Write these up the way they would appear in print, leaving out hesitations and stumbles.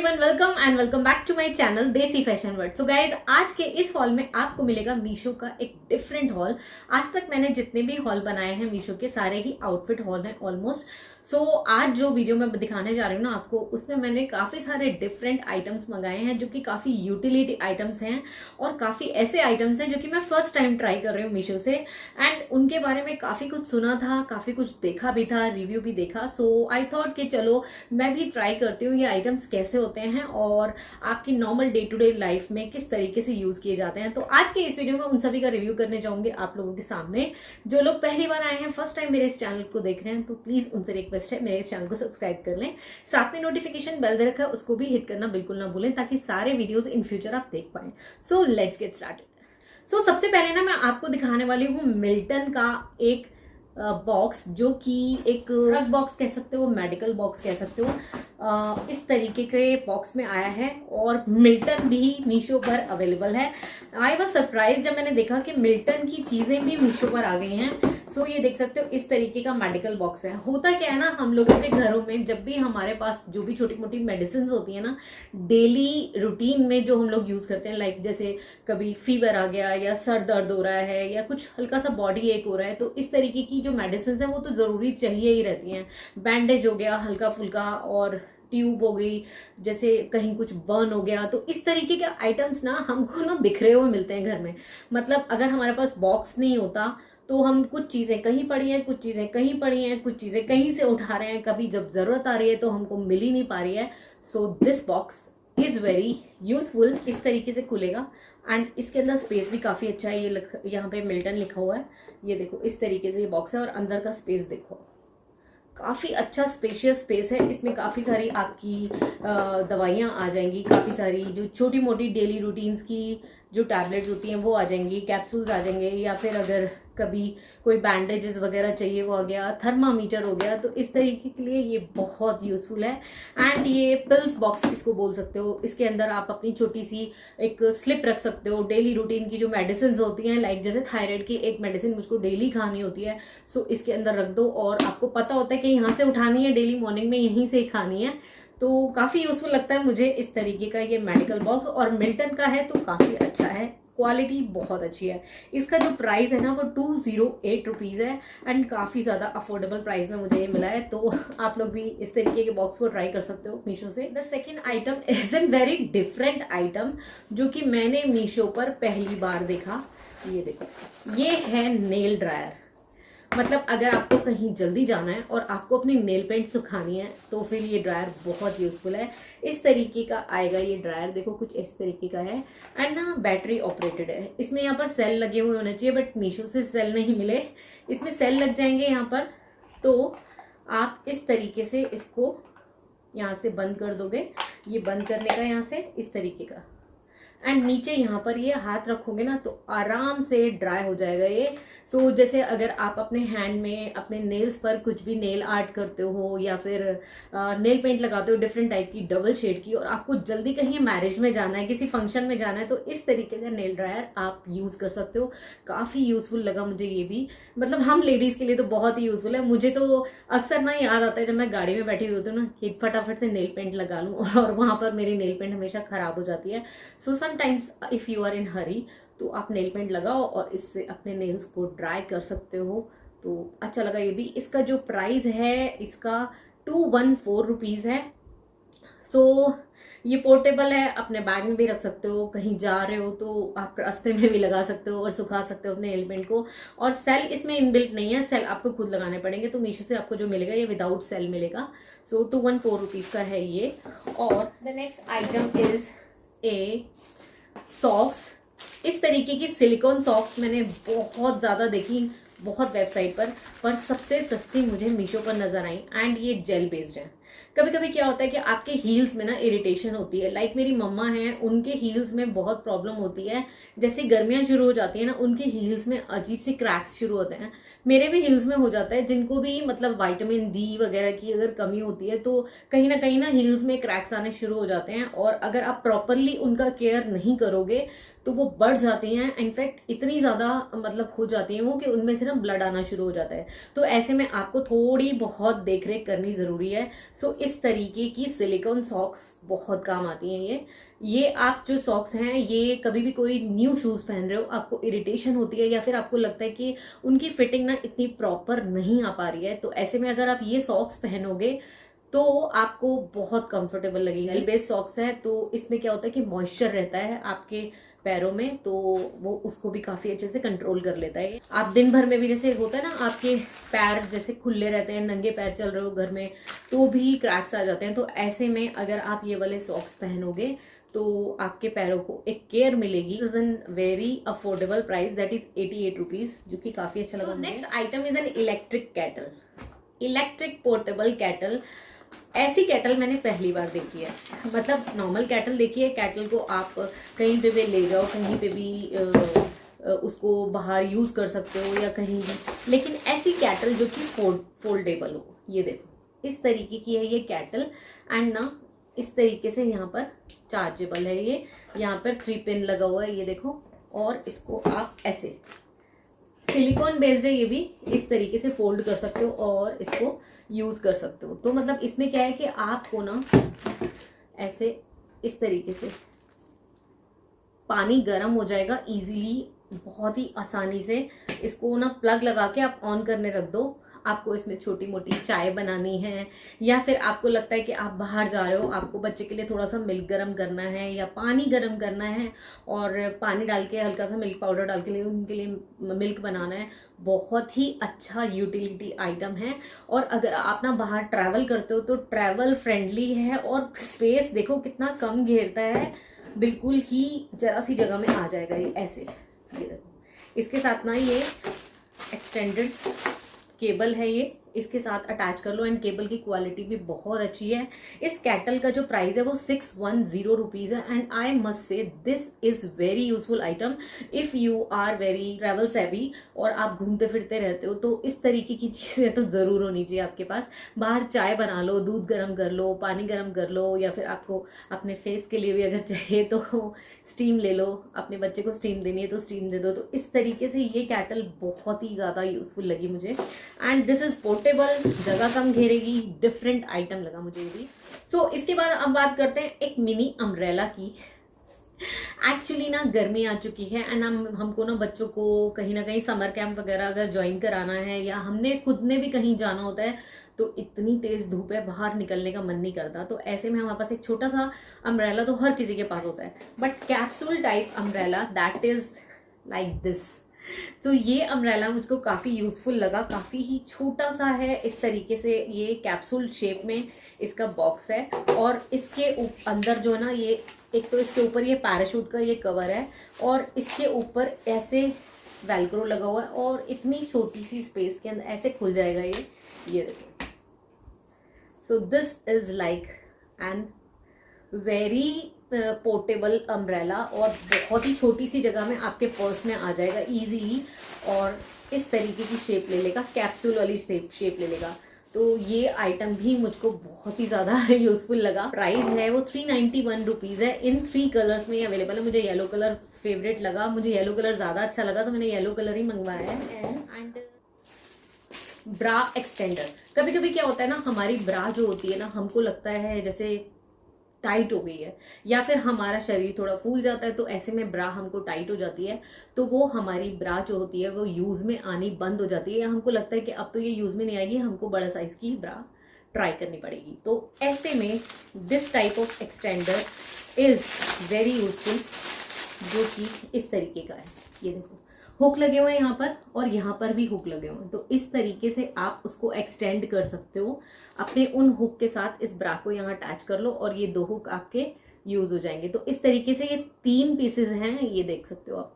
Everyone, welcome back to my channel Desi fashion world. So guys, आज के इस hall में आपको मिलेगा मीशो का एक डिफरेंट हॉल। आज तक मैंने जितने भी हॉल बनाए हैं मीशो के, सारे ही आउटफिट हॉल हैं ऑलमोस्ट। सो आज जो वीडियो मैं दिखाने जा रही हूँ ना आपको, उसमें मैंने काफी सारे डिफरेंट आइटम्स मंगाए हैं जो कि काफी यूटिलिटी आइटम्स हैं और काफी ऐसे आइटम्स हैं जो कि मैं फर्स्ट टाइम ट्राई कर रही हूँ मीशो से। एंड उनके बारे में काफी कुछ सुना था, काफी कुछ देखा भी था, रिव्यू भी देखा। सो आई थॉट कि चलो मैं भी ट्राई करती हूँ ये आइटम्स कैसे होते हैं और आपकी normal day to day life में किस तरीके से यूज किए जाते हैं। तो आज के इस वीडियो में उन सभी का रिव्यू करने जाऊंगी आप लोगों के सामने। जो लोग पहली बार आए हैं, फर्स्ट टाइम मेरे इस चैनल को देख रहे हैं, तो प्लीज उनसे रिक्वेस्ट है मेरे इस चैनल को सब्सक्राइब कर लें। साथ में नोटिफिकेशन बेल दे रखा है, उसको भी हिट करना बिल्कुल ना भूलें ताकि सारे वीडियोज इन फ्यूचर आप देख पाए। So let's get started. So सबसे पहले ना मैं आपको दिखाने वाली हूँ मिल्टन का एक बॉक्स, जो कि एक ड्रग बॉक्स कह सकते हो, मेडिकल बॉक्स कह सकते हो। इस तरीके के बॉक्स में आया है और मिल्टन भी मीशो पर अवेलेबल है। आई वॉज सरप्राइज जब मैंने देखा कि मिल्टन की चीजें भी मीशो पर आ गई हैं। सो ये देख सकते हो, इस तरीके का मेडिकल बॉक्स है। होता क्या है ना, हम लोगों के घरों में जब भी हमारे पास जो भी छोटी मोटी मेडिसिन होती है ना, डेली रूटीन में जो हम लोग यूज करते हैं, लाइक जैसे कभी फीवर आ गया या सर दर्द हो रहा है या कुछ हल्का सा बॉडी एक हो रहा है, तो इस तरीके की जो मेडिसिन है वो तो जरूरी चाहिए ही रहती हैं। बैंडेज हो गया हल्का फुल्का, और ट्यूब हो गई, जैसे कहीं कुछ बर्न हो गया, तो इस तरीके के आइटम्स ना हमको ना बिखरे हुए मिलते हैं घर में। मतलब अगर हमारे पास बॉक्स नहीं होता तो हम कुछ चीजें कहीं पड़ी हैं, कुछ चीजें कहीं पड़ी हैं, कुछ चीजें कहीं से उठा रहे हैं, कभी जब जरूरत आ रही है तो हमको मिल ही नहीं पा रही है। So this box is very useful. इस तरीके से खुलेगा एंड इसके अंदर स्पेस भी काफी अच्छा है। ये यहाँ पे मिल्टन लिखा हुआ है, ये देखो इस तरीके से ये बॉक्स है और अंदर का स्पेस देखो, काफी अच्छा स्पेशियस स्पेस है। इसमें काफी सारी आपकी दवाइयाँ आ जाएंगी, काफी सारी जो छोटी मोटी डेली रूटीन्स की जो टैबलेट्स होती हैं वो आ जाएंगी, कैप्सूल्स आ जाएंगे, या फिर अगर कभी कोई बैंडेजेस वगैरह चाहिए वो आ गया, थर्मामीटर हो गया। तो इस तरीके के लिए ये बहुत यूजफुल है। एंड ये पिल्स बॉक्स इसको बोल सकते हो। इसके अंदर आप अपनी छोटी सी एक स्लिप रख सकते हो, डेली रूटीन की जो मेडिसिन होती हैं, लाइक जैसे थायराइड की एक मेडिसिन मुझको डेली खानी होती है, सो इसके अंदर रख दो और आपको पता होता है कि यहाँ से उठानी है, डेली मॉर्निंग में यहीं से ही खानी है। तो काफी यूजफुल लगता है मुझे इस तरीके का ये मेडिकल बॉक्स, और मिल्टन का है तो काफी अच्छा है, क्वालिटी बहुत अच्छी है। इसका जो प्राइस है ना वो 208 रुपीज है एंड काफी ज्यादा अफोर्डेबल प्राइस में मुझे ये मिला है। तो आप लोग भी इस तरीके के बॉक्स को ट्राई कर सकते हो मीशो से। The second item is an very different item जो कि मैंने मीशो पर पहली बार देखा। ये देखो, ये है नेल ड्रायर। मतलब अगर आपको कहीं जल्दी जाना है और आपको अपनी नेल पेंट सुखानी है तो फिर ये ड्रायर बहुत यूजफुल है। इस तरीके का आएगा ये ड्रायर, देखो कुछ इस तरीके का है एंड ना बैटरी ऑपरेटेड है। इसमें यहाँ पर सेल लगे हुए होने चाहिए, बट मीशो से सेल नहीं मिले। इसमें सेल लग जाएंगे यहाँ पर, तो आप इस तरीके से इसको यहाँ से बंद कर दोगे। ये बंद करने का यहाँ से इस तरीके का, एंड नीचे यहाँ पर ये हाथ रखोगे ना तो आराम से ड्राई हो जाएगा ये। सो जैसे अगर आप अपने हैंड में अपने नेल्स पर कुछ भी नेल आर्ट करते हो या फिर नेल पेंट लगाते हो डिफरेंट टाइप की डबल शेड की, और आपको जल्दी कहीं मैरिज में जाना है, किसी फंक्शन में जाना है, तो इस तरीके का नेल ड्रायर आप यूज कर सकते हो। काफी यूजफुल लगा मुझे ये भी। मतलब हम लेडीज के लिए तो बहुत ही यूजफुल है। मुझे तो अक्सर ना याद आता है जब मैं गाड़ी में बैठी हुई होती हूँ ना कि फटाफट से नेल पेंट लगा लूँ, और वहां पर मेरी नेल पेंट हमेशा खराब हो जाती है। So sometimes if you are in hurry तो आप नेल पेंट लगाओ और इससे अपने नेल्स को ड्राई कर सकते हो। तो अच्छा लगा ये भी। इसका जो प्राइस है इसका 214 रुपीज है। सो ये पोर्टेबल है, अपने बैग में भी रख सकते हो, कहीं जा रहे हो तो आप रास्ते में भी लगा सकते हो और सुखा सकते हो अपने नेल पेंट को। और सेल इसमें इनबिल्ट नहीं है, सेल आपको खुद लगाने पड़ेंगे। तो मीशो से आपको जो मिलेगा ये विदाउट सेल मिलेगा। सो 214 रुपीज का है ये। और the next item is a socks. इस तरीके की सिलिकॉन सॉक्स मैंने बहुत ज्यादा देखी, बहुत वेबसाइट पर सबसे सस्ती मुझे मीशो पर नजर आई। एंड ये जेल बेस्ड है। कभी कभी क्या होता है कि आपके हील्स में ना इरिटेशन होती है, लाइक मेरी मम्मा हैं, उनके हील्स में बहुत प्रॉब्लम होती है। जैसे गर्मियां शुरू हो जाती है ना, उनके हील्स में अजीब से क्रैक्स शुरू होते हैं। मेरे भी हील्स में हो जाता है, जिनको भी मतलब विटामिन डी वगैरह की अगर कमी होती है तो कहीं ना हील्स में क्रैक्स आने शुरू हो जाते हैं, और अगर आप प्रॉपरली उनका केयर नहीं करोगे तो वो बढ़ जाती हैं। इनफैक्ट इतनी ज्यादा मतलब हो जाती हैं वो कि उनमें से ना ब्लड आना शुरू हो जाता है। तो ऐसे में आपको थोड़ी बहुत देखरेख करनी जरूरी है। सो इस तरीके की सिलिकॉन सॉक्स बहुत काम आती हैं। ये आप जो सॉक्स हैं, ये कभी भी कोई न्यू शूज पहन रहे हो, आपको इरिटेशन होती है या फिर आपको लगता है कि उनकी फिटिंग ना इतनी प्रॉपर नहीं आ पा रही है, तो ऐसे में अगर आप ये सॉक्स पहनोगे तो आपको बहुत कंफर्टेबल लगेगा। जेल बेस्ड सॉक्स है तो इसमें क्या होता है कि मॉइस्चर रहता है आपके पैरों में, तो वो उसको भी काफी अच्छे से कंट्रोल कर लेता है। आप दिन भर में भी जैसे होता है ना, आपके पैर जैसे खुले रहते हैं, नंगे पैर चल रहे हो घर में तो भी क्रैक्स आ जाते हैं, तो ऐसे में अगर आप ये वाले सॉक्स पहनोगे तो आपके पैरों को एक केयर मिलेगी। Is an very affordable price, that is 88 rupees, जो कि काफी अच्छा लगा। Next item is an electric cattle, electric portable cattle. ऐसी कैटल मैंने पहली बार देखी है। मतलब नॉर्मल कैटल देखी है, कैटल को आप कहीं पे भी ले जाओ, कहीं पे भी उसको बाहर यूज कर सकते हो या कहीं भी, लेकिन ऐसी कैटल जो कि फोल्डेबल हो। ये देखो इस तरीके की है ये कैटल, एंड ना इस तरीके से यहाँ पर चार्जेबल है ये, यहाँ पर 3 पिन लगा हुआ है ये देखो, और इसको आप ऐसे सिलिकॉन बेस्ड है ये भी, इस तरीके से फोल्ड कर सकते हो और इसको यूज कर सकते हो। तो मतलब इसमें क्या है कि आपको ना ऐसे इस तरीके से पानी गर्म हो जाएगा इजीली, बहुत ही आसानी से। इसको ना प्लग लगा के आप ऑन करने रख दो। आपको इसमें छोटी मोटी चाय बनानी है, या फिर आपको लगता है कि आप बाहर जा रहे हो, आपको बच्चे के लिए थोड़ा सा मिल्क गरम करना है या पानी गरम करना है, और पानी डाल के हल्का सा मिल्क पाउडर डाल के उनके लिए मिल्क बनाना है, बहुत ही अच्छा यूटिलिटी आइटम है। और अगर आप ना बाहर ट्रैवल करते हो तो ट्रैवल फ्रेंडली है, और स्पेस देखो कितना कम घेरता है, बिल्कुल ही जरा सी जगह में आ जाएगा ये ऐसे। ये देखो इसके साथ ना ये एक्सटेंडेड केबल है, ये इसके साथ अटैच कर लो, एंड केबल की क्वालिटी भी बहुत अच्छी है। इस कैटल का जो प्राइस है वो 610 रुपीज है, and I must say this is very useful item if you are very travel savvy और आप घूमते फिरते रहते हो, तो इस तरीके की चीजें तो जरूर होनी चाहिए आपके पास। बाहर चाय बना लो, दूध गर्म कर लो, पानी गर्म कर लो, या फिर आपको अपने फेस के लिए भी अगर चाहिए तो स्टीम ले लो, अपने बच्चे को स्टीम देनी है तो स्टीम दे दो। तो इस तरीके से ये कैटल बहुत ही ज्यादा यूजफुल लगी मुझे, एंड दिस इज पोर्टेबल, जगह कम घेरेगी, डिफरेंट आइटम लगा मुझे भी। सो इसके बाद अब बात करते हैं एक मिनी अम्ब्रेला की। एक्चुअली ना गर्मी आ चुकी है, एंड हमको ना बच्चों को कहीं ना कहीं समर कैंप वगैरह अगर ज्वाइन कराना है, या हमने खुद ने भी कहीं जाना होता है, तो इतनी तेज धूप है, बाहर निकलने का मन नहीं करता। तो ऐसे में हमारे पास एक छोटा सा अम्ब्रेला तो हर किसी के पास होता है, but capsule type umbrella that is like this. तो ये अम्ब्रेला मुझको काफ़ी यूजफुल लगा, काफ़ी ही छोटा सा है, इस तरीके से ये कैप्सूल शेप में इसका बॉक्स है, और इसके अंदर जो है ना, ये एक तो इसके ऊपर ये पैराशूट का ये कवर है, और इसके ऊपर ऐसे वेलक्रो लगा हुआ है, और इतनी छोटी सी स्पेस के अंदर ऐसे खुल जाएगा ये देखो। So this is like an very portable umbrella, और बहुत ही छोटी सी जगह में आपके पर्स में आ जाएगा इजीली, और इस तरीके की शेप ले लेगा, कैप्सूल वाली शेप ले लेगा। तो ये आइटम भी मुझको बहुत ही ज़्यादा यूजफुल लगा। प्राइस है वो 391 रुपीज़ है। इन 3 कलर्स में ये अवेलेबल है। मुझे येलो कलर फेवरेट लगा, मुझे येलो कलर ज़्यादा अच्छा लगा, तो मैंने येलो कलर ही मंगवाया है। एंड ब्रा एक्सटेंडर, कभी कभी क्या होता है ना, हमारी ब्रा जो होती है ना, हमको लगता है जैसे टाइट हो गई है, या फिर हमारा शरीर थोड़ा फूल जाता है, तो ऐसे में ब्रा हमको टाइट हो जाती है, तो वो हमारी ब्रा जो होती है वो यूज में आनी बंद हो जाती है, या हमको लगता है कि अब तो ये यूज में नहीं आएगी, हमको बड़ा साइज की ब्रा ट्राई करनी पड़ेगी। तो ऐसे में this type of extender is very useful, जो कि इस तरीके का है। ये देखो हुक लगे हुए हैं यहाँ पर, और यहाँ पर भी हुक लगे हुए हैं, तो इस तरीके से आप उसको एक्सटेंड कर सकते हो अपने उन हुक के साथ। इस ब्रा को यहाँ अटैच कर लो, और ये 2 हुक आपके यूज हो जाएंगे। तो इस तरीके से ये 3 पीसेस हैं, ये देख सकते हो आप,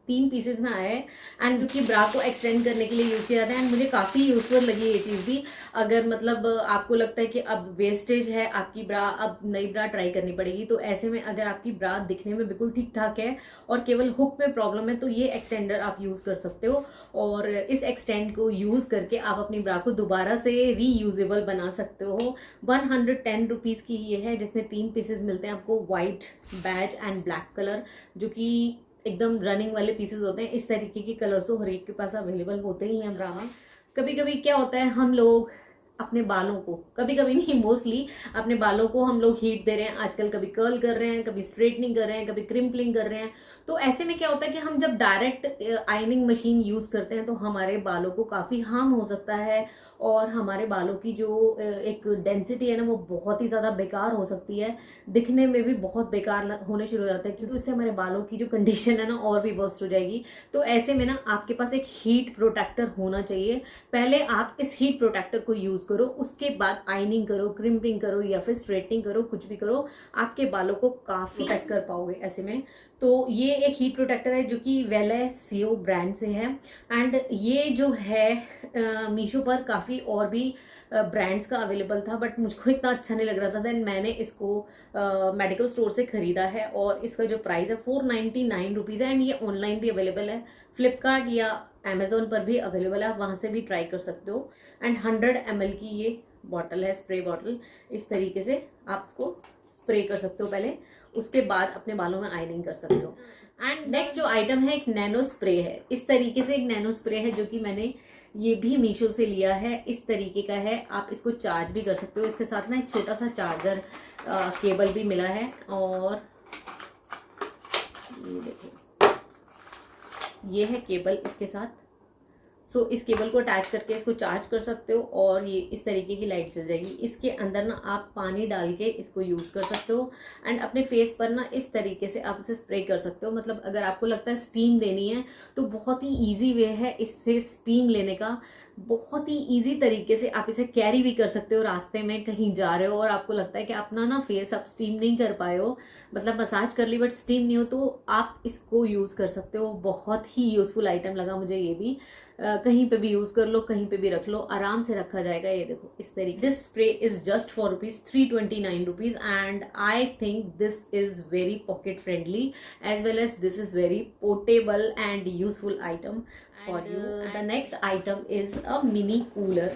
3 पीसेस में आया है एंड जो कि ब्रा को एक्सटेंड करने के लिए यूज किया जाता है एंड मुझे काफी यूजफुल लगी ये चीज भी। अगर मतलब आपको लगता है कि अब वेस्टेज है आपकी ब्रा, अब नई ब्रा ट्राई करनी पड़ेगी, तो ऐसे में अगर आपकी ब्रा दिखने में बिल्कुल ठीक ठाक है और केवल हुक में प्रॉब्लम है तो ये एक्सटेंडर आप यूज कर सकते हो और इस एक्सटेंड को यूज करके आप अपनी ब्रा को दोबारा से रीयूजेबल बना सकते हो। 110 रुपीज की ये है जिसमें 3 पीसेस मिलते हैं आपको, white, beige and black colour, जो कि एकदम रनिंग वाले पीसेस होते हैं। इस तरीके के कलर्स तो हर एक के पास अवेलेबल होते ही हैं ब्रा में। कभी कभी क्या होता है, हम लोग अपने बालों को, कभी कभी नहीं मोस्टली अपने बालों को हम लोग हीट दे रहे हैं आजकल, कभी कर्ल कर रहे हैं, कभी स्ट्रेटनिंग कर रहे हैं, कभी क्रिम्पलिंग कर रहे हैं। तो ऐसे में क्या होता है कि हम जब डायरेक्ट आयनिंग मशीन यूज करते हैं तो हमारे बालों को काफी हार्म हो सकता है और हमारे बालों की जो एक डेंसिटी है ना वो बहुत ही ज्यादा बेकार हो सकती है, दिखने में भी बहुत बेकार होने शुरू हो जाता है, क्योंकि उससे हमारे बालों की जो कंडीशन है ना और भी वर्स्ट हो जाएगी। तो ऐसे में ना आपके पास एक हीट प्रोटेक्टर होना चाहिए। पहले आप इस हीट प्रोटेक्टर को यूज करो, उसके बाद आयनिंग करो, क्रिम्पिंग करो या फिर स्ट्रेटनिंग करो, कुछ भी करो, आपके बालों को काफी प्रोटेक्ट कर पाओगे ऐसे में। तो ये एक हीट प्रोटेक्टर है जो कि वेले सीओ ब्रांड से है एंड ये जो है मीशो पर काफी और भी ब्रांड्स का अवेलेबल था, बट मुझको इतना अच्छा नहीं लग रहा था, देन मैंने इसको मेडिकल स्टोर से खरीदा है और इसका जो प्राइस है 499 रुपीज है एंड ये ऑनलाइन भी अवेलेबल है, फ्लिपकार्ट या अमेजोन पर भी अवेलेबल है, आप वहां से भी ट्राई कर सकते हो। एंड 100 ml की ये बॉटल है, स्प्रे बॉटल। इस तरीके से आप इसको स्प्रे कर सकते हो पहले, उसके बाद अपने बालों में आयनिंग कर सकते हो। एंड नेक्स्ट जो आइटम है एक नैनो स्प्रे है। इस तरीके से एक नैनो स्प्रे है जो कि मैंने ये भी मीशो से लिया है, इस तरीके का है, आप इसको चार्ज भी कर सकते हो। इसके साथ ना एक छोटा सा चार्जर केबल भी मिला है और ये देखिए ये है केबल इसके साथ। सो इस केबल को अटैच करके इसको चार्ज कर सकते हो और ये इस तरीके की लाइट चल जाएगी। इसके अंदर ना आप पानी डाल के इसको यूज कर सकते हो एंड अपने फेस पर ना इस तरीके से आप इसे स्प्रे कर सकते हो। मतलब अगर आपको लगता है स्टीम देनी है तो बहुत ही इजी वे है इससे स्टीम लेने का, बहुत ही इजी तरीके से आप इसे कैरी भी कर सकते हो। रास्ते में कहीं जा रहे हो और आपको लगता है कि अपना ना फेस आप स्टीम नहीं कर पाए हो, मतलब मसाज कर ली बट स्टीम नहीं हो, तो आप इसको यूज कर सकते हो। बहुत ही यूजफुल आइटम लगा मुझे ये भी। कहीं पे भी यूज कर लो, कहीं पे भी रख लो, आराम से रखा जाएगा। ये देखो इस तरीके। This spray is just for rupees 329 rupees and I think this is very pocket friendly as well as this is very portable and useful item for you. The next item is a mini cooler.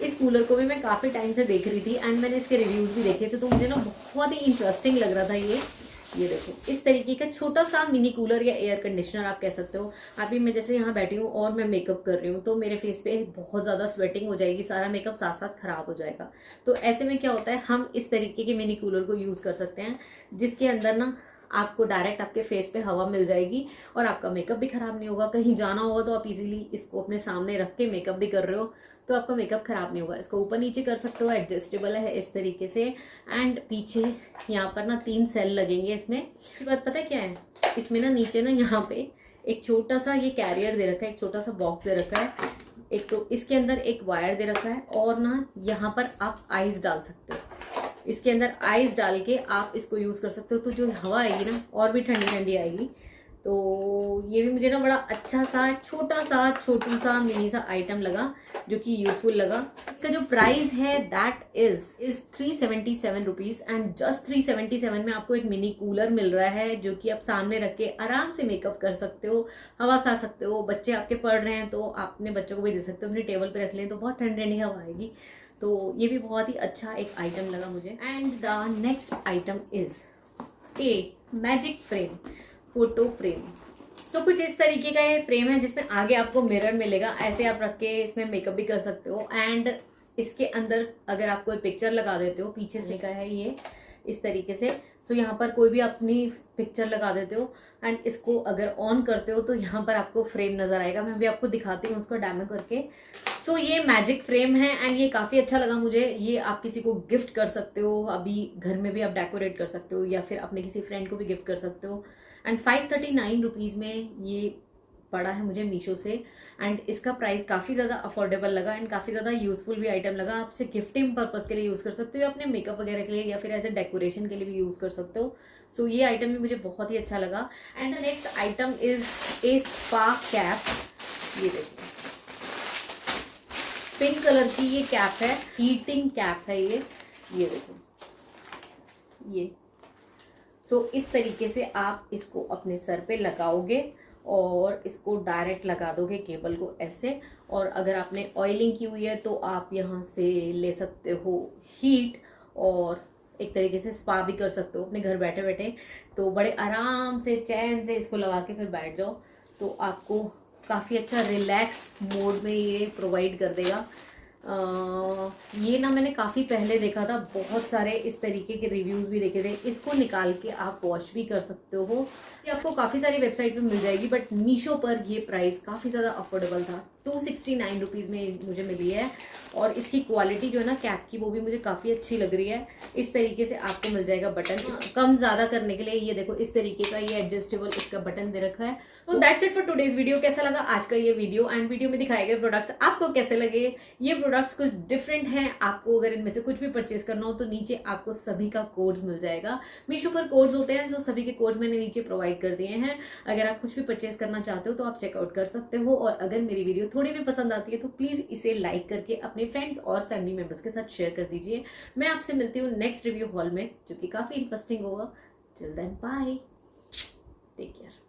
इस cooler को भी मैं काफी time से देख रही थी and मैंने इसके रिव्यूज भी देखे थे, तो मुझे ना बहुत ही इंटरेस्टिंग लग रहा था ये देखो इस तरीके का छोटा सा मिनी कूलर या एयर कंडीशनर आप कह सकते हो। अभी मैं जैसे यहाँ बैठी हूँ और मैं मेकअप कर रही हूँ तो मेरे फेस पे बहुत ज्यादा स्वेटिंग हो जाएगी, सारा मेकअप साथ साथ खराब हो जाएगा। तो ऐसे में क्या होता है, हम इस तरीके के मिनी कूलर को यूज कर सकते हैं जिसके अंदर ना आपको डायरेक्ट आपके फेस पे हवा मिल जाएगी और आपका मेकअप भी खराब नहीं होगा। कहीं जाना होगा तो आप इजीली इसको अपने सामने रख के मेकअप भी कर रहे हो तो आपका मेकअप खराब नहीं होगा। इसको ऊपर नीचे कर सकते हो, एडजस्टेबल है इस तरीके से एंड पीछे यहाँ पर ना 3 सेल लगेंगे इसमें। इसकी बात पता है क्या है, इसमें ना नीचे ना यहाँ पे एक छोटा सा ये कैरियर दे रखा है, एक छोटा सा बॉक्स दे रखा है, एक तो इसके अंदर एक वायर दे रखा है और ना यहाँ पर आप आइस डाल सकते हो। इसके अंदर आइस डाल के आप इसको यूज कर सकते हो, तो जो हवा आएगी ना और भी ठंडी ठंडी आएगी। तो ये भी मुझे ना बड़ा अच्छा सा छोटू सा मिनी सा आइटम लगा जो कि यूजफुल लगा। इसका जो प्राइस है that is 377 rupees and just 377 में आपको एक मिनी कूलर मिल रहा है जो कि आप सामने रख के आराम से मेकअप कर सकते हो, हवा खा सकते हो। बच्चे आपके पढ़ रहे हैं तो आप अपने बच्चों को भी दे सकते हो, अपनी टेबल पे रख लें तो बहुत ठंडी ठंडी हवा आएगी। तो ये भी बहुत ही अच्छा एक आइटम लगा मुझे। And the next item is a magic frame, photo frame. तो कुछ इस तरीके का ये फ्रेम है जिसमें आगे आपको मिरर मिलेगा, ऐसे आप रख के इसमें मेकअप भी कर सकते हो एंड इसके अंदर अगर आप कोई पिक्चर लगा देते हो, पीछे से का है ये इस तरीके से, सो यहाँ पर कोई भी अपनी पिक्चर लगा देते हो एंड इसको अगर ऑन करते हो तो यहाँ पर आपको फ्रेम नजर आएगा। मैं भी आपको दिखाती हूँ उसको डेमो करके। सो ये मैजिक फ्रेम है एंड ये काफी अच्छा लगा मुझे। ये आप किसी को गिफ्ट कर सकते हो, अभी घर में भी आप डेकोरेट कर सकते हो या फिर अपने किसी फ्रेंड को भी गिफ्ट कर सकते हो। एंड 539 रुपीज में ये पड़ा है मुझे मीशो से, एंड इसका प्राइस काफ़ी ज़्यादा अफोर्डेबल लगा एंड काफ़ी ज़्यादा यूजफुल भी आइटम लगा। आप इसे गिफ्टिंग पर्पज़ के लिए यूज़ कर सकते हो, या अपने मेकअप वगैरह के लिए, या फिर एज ए डेकोरेशन के लिए भी यूज़ कर सकते हो। सो ये आइटम भी मुझे बहुत ही अच्छा लगा। And the next item is a spa cap. ये देखिए पिंक कलर की ये कैप है, हीटिंग कैप है ये देखो ये। सो इस तरीके से आप इसको अपने सर पे लगाओगे और इसको डायरेक्ट लगा दोगे केबल को ऐसे, और अगर आपने ऑयलिंग की हुई है तो आप यहाँ से ले सकते हो हीट, और एक तरीके से स्पा भी कर सकते हो अपने घर बैठे बैठे। तो बड़े आराम से चैन से इसको लगा के फिर बैठ जाओ, तो आपको काफ़ी अच्छा रिलैक्स मोड में ये प्रोवाइड कर देगा। ये ना मैंने काफ़ी पहले देखा था, बहुत सारे इस तरीके के रिव्यूज़ भी देखे थे। इसको निकाल के आप वॉश भी कर सकते हो। ये आपको काफ़ी सारी वेबसाइट पे मिल जाएगी, बट मीशो पर ये प्राइस काफ़ी ज़्यादा अफोर्डेबल था। 269 रुपीज़ में मुझे मिली है, और इसकी क्वालिटी जो है ना कैप की, वो भी मुझे काफ़ी अच्छी लग रही है। इस तरीके से आपको मिल जाएगा बटन, इसको कम ज़्यादा करने के लिए ये देखो इस तरीके का ये एडजस्टेबल इसका बटन दे रखा है। तो that's it for today's video. कैसा लगा आज का ये वीडियो, एंड वीडियो में दिखाए गए प्रोडक्ट्स आपको कैसे लगे? ये प्रोडक्ट्स कुछ डिफरेंट हैं। आपको अगर इनमें से कुछ भी परचेज करना हो तो नीचे आपको सभी का कोड्स मिल जाएगा। मीशो पर कोड्स होते हैं, जो सभी के कोड्स मैंने नीचे प्रोवाइड कर दिए हैं। अगर आप कुछ भी परचेज करना चाहते हो तो आप चेकआउट कर सकते हो। और अगर मेरी वीडियो थोड़ी भी पसंद आती है तो प्लीज इसे लाइक करके अपने फ्रेंड्स और फैमिली मेंबर्स के साथ शेयर कर दीजिए। मैं आपसे मिलती हूँ नेक्स्ट रिव्यू हॉल में, जो कि काफी इंटरेस्टिंग होगा। Till then bye, take care.